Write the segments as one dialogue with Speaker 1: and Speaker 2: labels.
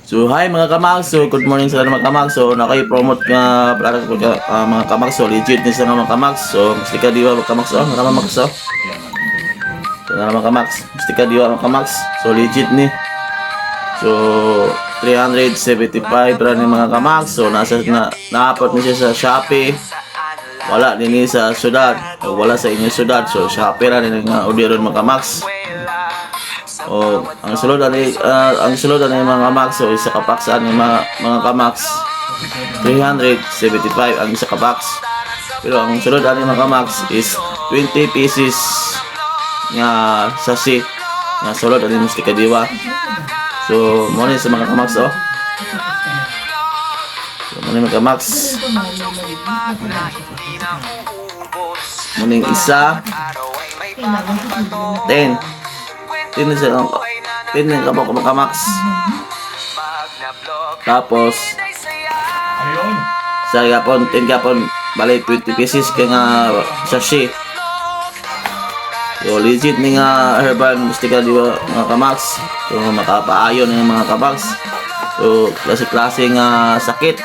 Speaker 1: So hi mga kamagso, good morning sa mga kamagso. Naka'i-promote nga para ko mga kamagso, legit ni sa mga kamagso. Gusto ka diwa mga kamagso, mga kamagso. So na mga kamags, gusto ka diwa mga kamags. So legit ni. So 375 ra ni mga kamags. So na-upload ni siya sa Shopee. Wala din ni sa syudad, wala sa inyong syudad. So Shopee ra ni nga orderon mga kamags. O ang sulod ani mga kamags, so isa ka box ani mga kamags 375 ang isa ka box. Pero ang sulod ani mga kamags is 20 pieces nga sachet nga sulod ani musti kadiwa. So mo ni sa mga kamags so mo ni mga kamags mo ning isa 10 Tinin ka po kumakamas. Tapos sa yapon, 10 yapon balik 20 pieces kaya nga sachet. So legit ni nga herbal mustika di ba mga kamags. So makapaayon ng mga kamags. So klase-klase nga sakit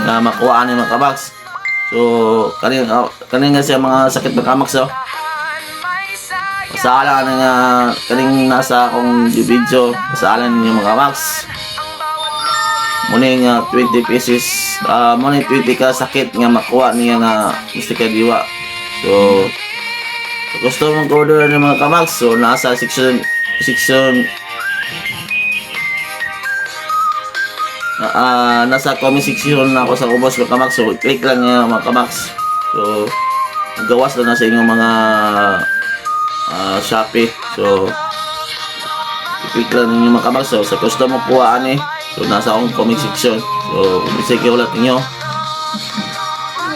Speaker 1: na makuha ni mga kamags. So kaning nga siya mga sakit ng kamags so. Pasaalan nga kaning nasa akong video, pasaalan ninyo mga kamags. Muning 20 pieces, muning 20 ka sakit nga makuha niya nga mustika diwa. So gusto mong order ng mga kamags, so nasa section nasa comment section na ako sa ubos mga kamags. So click lang niya mga kamags. So gawas lang na sa inyong mga Shopee. So i-click lang ninyo mga kamags. So sa gusto mo kuhaan so nasa akong comment section. So sige ulit ninyo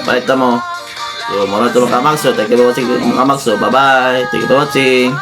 Speaker 1: palita mo. So muna ito mga kamags. So thank you for watching mga kamags. So bye bye, thank you for watching.